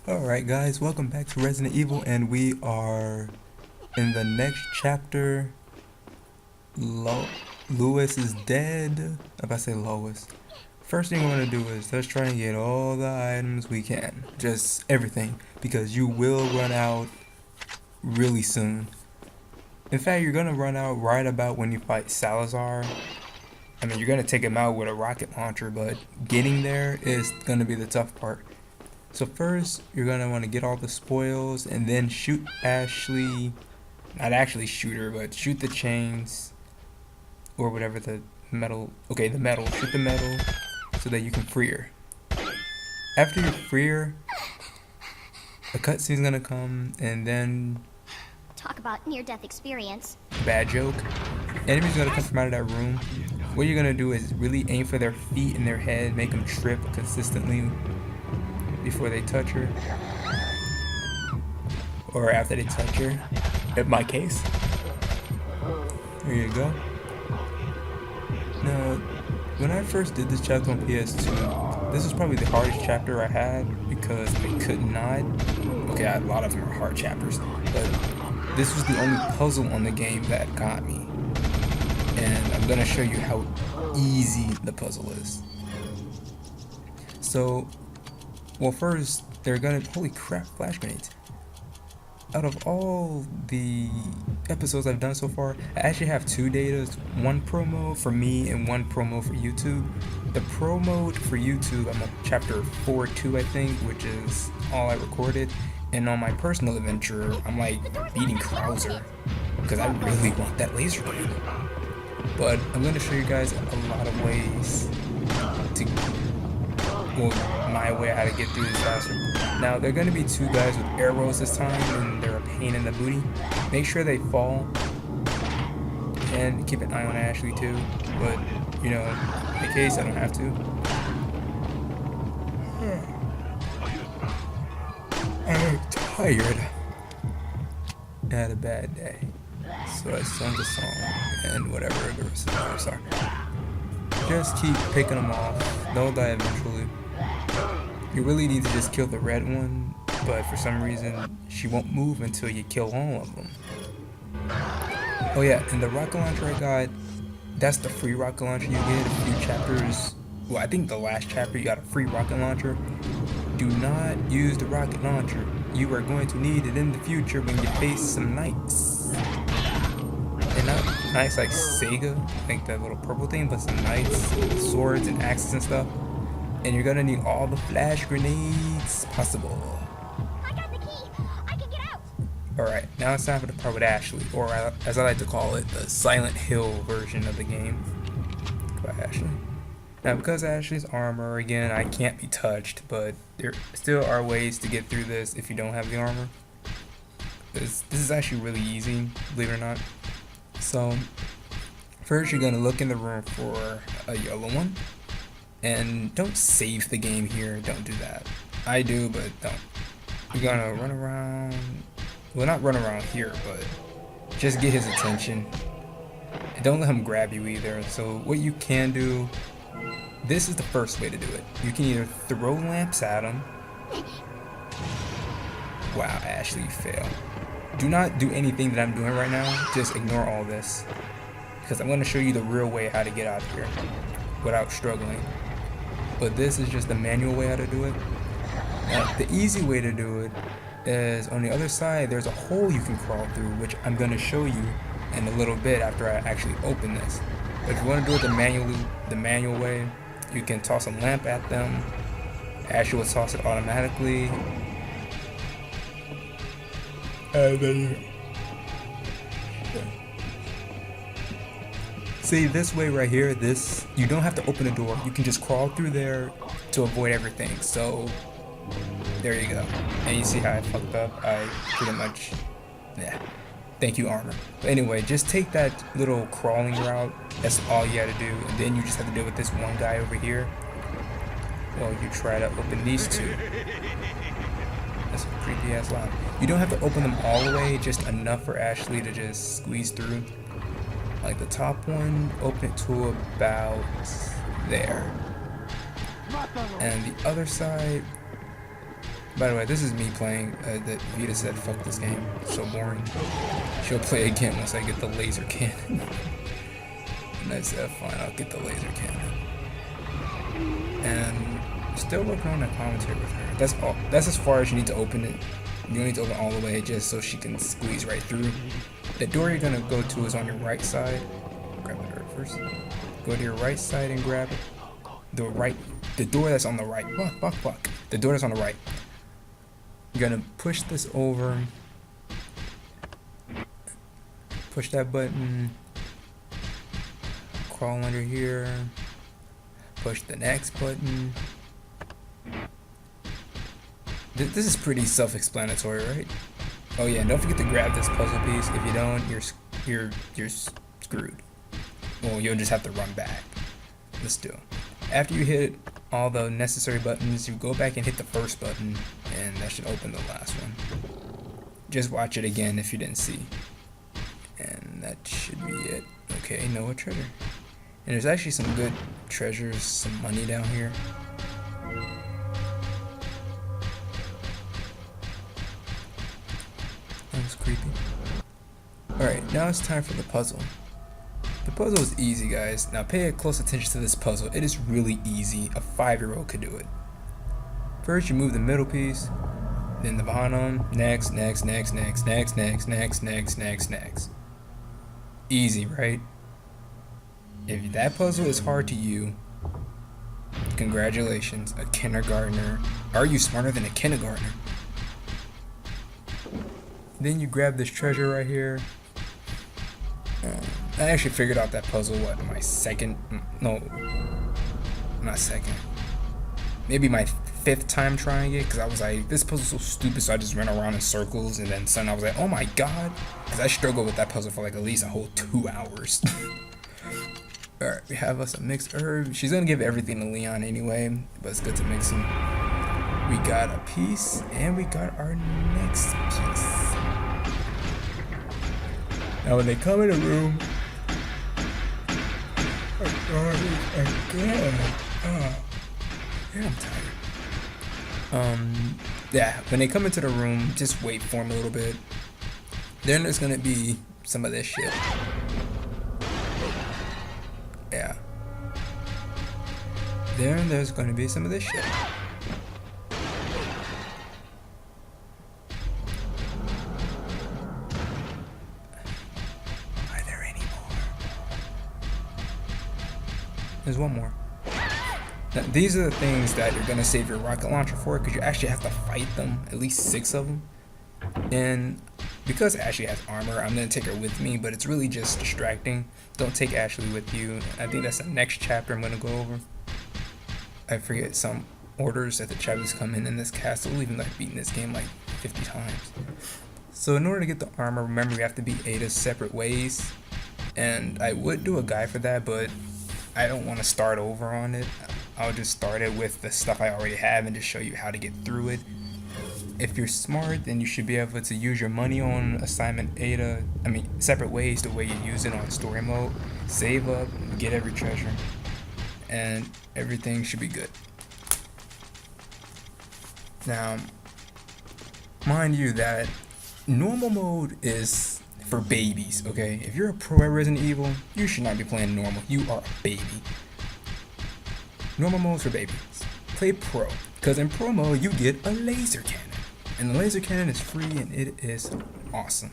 Alright guys, welcome back to Resident Evil, and we are in the next chapter. Louis is dead. If I say Lois. First thing we're going to do is let's try and get all the items we can. Just everything, because you will run out really soon. In fact, you're going to run out right about when you fight Salazar. I mean, you're going to take him out with a rocket launcher, but getting there is going to be the tough part. So first, you're going to want to get all the spoils and then shoot Ashley. Not actually shoot her, but shoot the chains. Or whatever the metal. Okay, the metal. Shoot the metal so that you can free her. After you free her, a cutscene's going to come and then... Talk about near-death experience. Bad joke. Enemies are going to come from out of that room. What you're going to do is really aim for their feet and their head. Make them trip consistently before they touch her, or after they touch her, in my case. There you go. Now, when I first did this chapter on PS2, this was probably the hardest chapter I had because I could not, okay, a lot of them are hard chapters, but this was the only puzzle on the game that got me. And I'm going to show you how easy the puzzle is. So, well, first, they're gonna... Holy crap, flash grenades. Out of all the episodes I've done so far, I actually have two datas. One promo for me and one promo for YouTube. The promo for YouTube, I'm on chapter 4.2, I think, which is all I recorded. And on my personal adventure, I'm like beating Krauser, because I really want that laser grenade. But I'm gonna show you guys a lot of ways to... well, my way how to get through this faster. Now, there are going to be two guys with arrows this time, and they're a pain in the booty. Make sure they fall, and keep an eye on Ashley too, but, you know, in case I don't have to. I'm tired. I had a bad day, so I sung the song, and whatever the rest of the lyrics are. Just keep picking them off. They'll die eventually. You really need to just kill the red one, but for some reason, she won't move until you kill all of them. Oh yeah, and the rocket launcher I got, that's the free rocket launcher you get a few chapters. Well, I think the last chapter you got a free rocket launcher. Do not use the rocket launcher. You are going to need it in the future when you face some knights. And not knights like Sega, like that little purple thing, but some knights, swords and axes and stuff. And you're gonna need all the flash grenades possible. I got the key. I can get out. Alright, now it's time for the part with Ashley, or as I like to call it, the Silent Hill version of the game. By Ashley. Now, because Ashley's armor, again, I can't be touched, but there still are ways to get through this if you don't have the armor. This is actually really easy, believe it or not. So, first you're gonna look in the room for a yellow one. And don't save the game here, don't do that. I do, but don't. You're gonna run around, well, not run around here, but just get his attention. And don't let him grab you either. So what you can do, this is the first way to do it. You can either throw lamps at him. Wow, Ashley, you fail. Do not do anything that I'm doing right now, just ignore all this. Because I'm gonna show you the real way how to get out of here without struggling. But this is just the manual way how to do it. The easy way to do it is on the other side there's a hole you can crawl through, which I'm going to show you in a little bit after I actually open this. But if you want to do it the manual way, you can toss a lamp at them. Ashley will toss it automatically. And then you... See, this way right here, this, you don't have to open the door. You can just crawl through there to avoid everything. So, there you go. And you see how I fucked up? I pretty much, yeah. Thank you, armor. But anyway, just take that little crawling route. That's all you gotta do. And then you just have to deal with this one guy over here. Well, you try to open these two. That's a creepy ass line. You don't have to open them all the way, just enough for Ashley to just squeeze through. Like the top one, open it to about there. And the other side, By the way, this is me playing. That Vita said, "Fuck this game. It's so boring." She'll play again once I get the laser cannon. And I said, "Fine, I'll get the laser cannon." And still working on that commentary with her. That's all. That's as far as you need to open it. You don't need to open all the way just so she can squeeze right through. The door you're gonna go to is on your right side. Grab the door first. Go to your right side and grab it. The door that's on the right. Fuck. The door that's on the right. You're gonna push this over. Push that button. Crawl under here. Push the next button. This is pretty self-explanatory, right? Oh yeah, and don't forget to grab this puzzle piece. If you don't, you're screwed. Well, you'll just have to run back. Let's do it. After you hit all the necessary buttons, you go back and hit the first button, and that should open the last one. Just watch it again if you didn't see. And that should be it. Okay, Noah treasure. And there's actually some good treasures, some money down here. That was creepy. Alright, now it's time for the puzzle. The puzzle is easy, guys. Now pay close attention to this puzzle. It is really easy. A 5-year-old could do it. First, you move the middle piece, then the bottom, next. Easy, right? If that puzzle is hard to you, congratulations, a kindergartner. Are you smarter than a kindergartner? Then you grab this treasure right here. I actually figured out that puzzle, what, my second, no, not second, maybe my 5th time trying it, because I was like, this puzzle's so stupid, so I just ran around in circles, and then suddenly I was like, oh my god, because I struggled with that puzzle for like at least a whole 2 hours. Alright, we have us a mixed herb. She's gonna give everything to Leon anyway, but it's good to mix them. We got a piece, and we got our next piece. Now when they come in the room, I'm tired. Yeah, when they come into the room, just wait for them a little bit. Then there's gonna be some of this shit. Yeah. Then there's gonna be some of this shit. There's one more. Now, these are the things that you're gonna save your rocket launcher for, because you actually have to fight them, at least 6 of them. And because Ashley has armor, I'm gonna take her with me, but it's really just distracting. Don't take Ashley with you. I think that's the next chapter I'm gonna go over. I forget some orders that the chapters come in this castle, even though I've beaten this game like 50 times. So in order to get the armor, remember you have to beat Ada's separate ways. And I would do a guide for that, but I don't want to start over on it. I'll just start it with the stuff I already have and just show you how to get through it. If you're smart, then you should be able to use your money on assignment separate ways the way you use it on story mode. Save up, get every treasure, and everything should be good. Now, mind you that normal mode is for babies, okay? If you're a pro at Resident Evil, you should not be playing normal. You are a baby. Normal mode's for babies. Play pro, because in pro mode, you get a laser cannon. And the laser cannon is free, and it is awesome.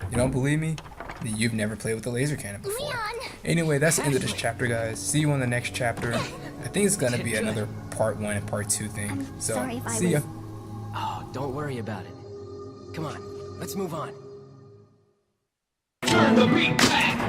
You don't believe me? Then you've never played with the laser cannon before. Leon! Anyway, that's the end of this chapter, guys. See you on the next chapter. I think it's gonna be another part 1 and part 2 thing. So, Sorry if I see ya. Oh, don't worry about it. Come on, let's move on. Turn the beat back.